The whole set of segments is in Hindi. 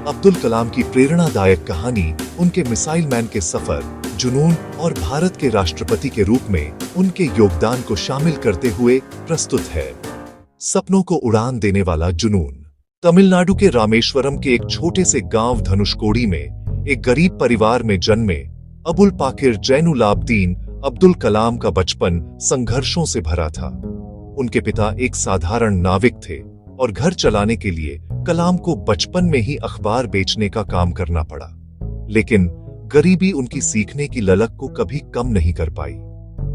अब्दुल कलाम की प्रेरणादायक कहानी उनके मिसाइल मैन के सफर, जुनून और भारत के राष्ट्रपति के रूप में उनके योगदान को शामिल करते हुए प्रस्तुत है। सपनों को उड़ान देने वाला जुनून। तमिलनाडु के रामेश्वरम के एक छोटे से गांव धनुषकोडी में एक गरीब परिवार में जन्मे अबुल पाकिर जैनुलाब्दीन अब्दुल कलाम का बचपन संघर्षों से भरा था। उनके पिता एक साधारण नाविक थे और घर चलाने के लिए कलाम को बचपन में ही अखबार बेचने का काम करना पड़ा। लेकिन गरीबी उनकी सीखने की ललक को कभी कम नहीं कर पाई।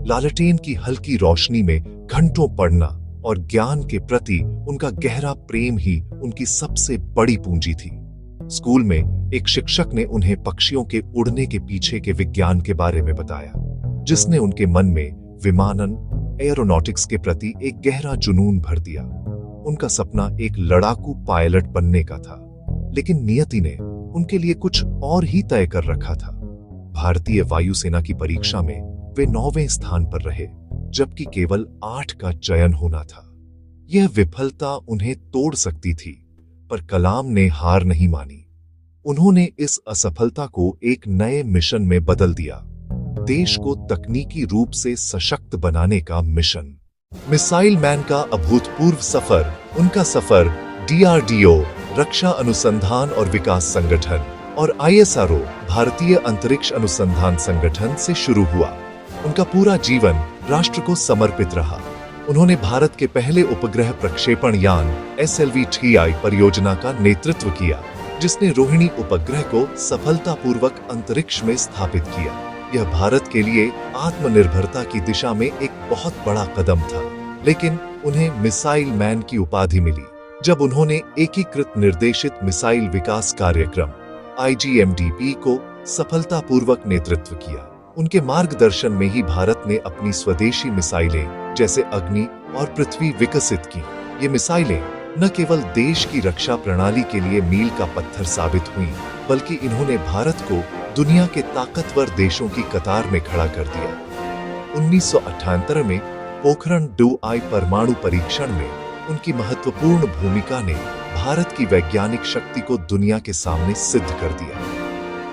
लालटेन की हल्की रोशनी में घंटों पढ़ना और ज्ञान के प्रति उनका गहरा प्रेम ही उनकी सबसे बड़ी पूंजी थी। स्कूल में एक शिक्षक ने उन्हें पक्षियों के उड़ने के पीछे के विज्ञान के बारे में बताया, जिसने उनके मन में विमानन, एरोनॉटिक्स के प्रति एक गहरा जुनून भर दिया। उनका सपना एक लड़ाकू पायलट बनने का था, लेकिन नियति ने उनके लिए कुछ और ही तय कर रखा था। भारतीय वायुसेना की परीक्षा में वे 9वें स्थान पर रहे, जबकि केवल 8 का चयन होना था। यह विफलता उन्हें तोड़ सकती थी, पर कलाम ने हार नहीं मानी। उन्होंने इस असफलता को एक नए मिशन में बदल दिया, देश को तकनीकी रूप से सशक्त बनाने का मिशन। मिसाइल मैन का अभूतपूर्व सफर। उनका सफर DRDO, रक्षा अनुसंधान और विकास संगठन, और ISRO, भारतीय अंतरिक्ष अनुसंधान संगठन से शुरू हुआ। उनका पूरा जीवन राष्ट्र को समर्पित रहा। उन्होंने भारत के पहले उपग्रह प्रक्षेपण यान SLV-3I परियोजना का नेतृत्व किया, जिसने रोहिणी उपग्रह को सफलतापूर्वक अंतरिक्ष में स्थापित किया। यह भारत के लिए आत्मनिर्भरता की दिशा में एक बहुत बड़ा कदम था। लेकिन उन्हें मिसाइल मैन की उपाधि मिली जब उन्होंने एकीकृत निर्देशित मिसाइल विकास कार्यक्रम IGMDP को सफलतापूर्वक नेतृत्व किया। उनके मार्गदर्शन में ही भारत ने अपनी स्वदेशी मिसाइलें जैसे अग्नि और पृथ्वी विकसित की। ये मिसाइलें न केवल देश की रक्षा प्रणाली के लिए मील का पत्थर साबित हुईं, बल्कि इन्होंने भारत को दुनिया के ताकतवर देशों की कतार में खड़ा कर दिया। 1978 में पोखरण 2I परमाणु परीक्षण में उनकी महत्वपूर्ण भूमिका ने भारत की वैज्ञानिक शक्ति को दुनिया के सामने सिद्ध कर दिया।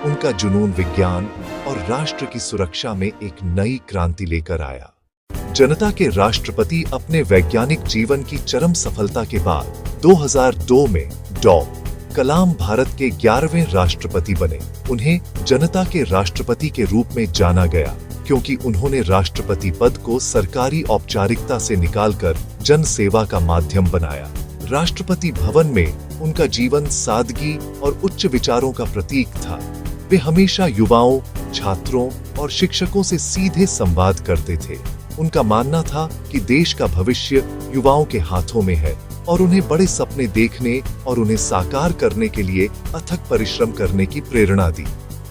उनका जुनून विज्ञान और राष्ट्र की सुरक्षा में एक नई क्रांति लेकर आया। जनता के राष्ट्रपति अपने वैज्ञानिक जीवन की चरम सफलता के बाद 2002 में डॉ. कलाम भारत के 11वें राष्ट्रपति बने। उन्हें जनता के राष्ट्रपति के रूप में जाना गया क्योंकि उन्होंने राष्ट्रपति पद को सरकारी औपचारिकता से निकालकर जन सेवा का माध्यम बनाया। राष्ट्रपति भवन में उनका जीवन सादगी और उच्च विचारों का प्रतीक था। वे हमेशा युवाओं, छात्रों और शिक्षकों से सीधे संवाद करते थे। उनका मानना था कि देश का भविष्य युवाओं के हाथों में है और उन्हें बड़े सपने देखने और उन्हें साकार करने के लिए अथक परिश्रम करने की प्रेरणा दी।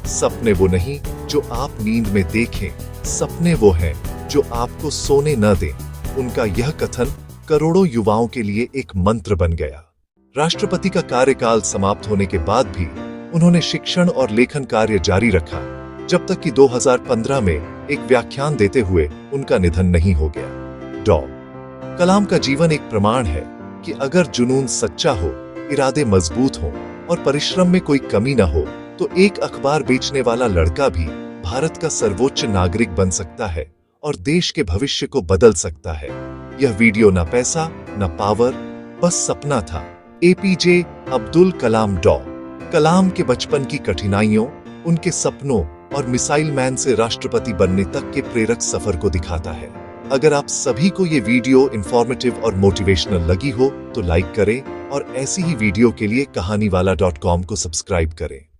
सपने वो नहीं जो आप नींद में देखें, सपने वो हैं जो आपको सोने न दें। उनका यह कथन करोड़ों युवाओं के लिए एक मंत्र बन गया। राष्ट्रपति का कार्यकाल समाप्त होने के बाद भी उन्होंने शिक्षण और लेखन कार्य जारी रखा, जब तक कि 2015 में एक व्याख्यान देते हुए उनका निधन नहीं हो गया। डॉ. कलाम का जीवन एक प्रमाण है कि अगर जुनून सच्चा हो, इरादे मजबूत हों और परिश्रम में कोई कमी न हो, तो एक अखबार बेचने वाला लड़का भी भारत का सर्वोच्च नागरिक बन सकता है और देश के भविष्य को बदल सकता है। यह वीडियो न पैसा न पावर, बस सपना था। APJ अब्दुल कलाम। डॉ. कलाम के बचपन की कठिनाइयों, उनके सपनों और मिसाइल मैन से राष्ट्रपति बनने तक के प्रेरक सफर को दिखाता है। अगर आप सभी को ये वीडियो इंफॉर्मेटिव और मोटिवेशनल लगी हो तो लाइक करें और ऐसी ही वीडियो के लिए कहानीवाला.com को सब्सक्राइब करें।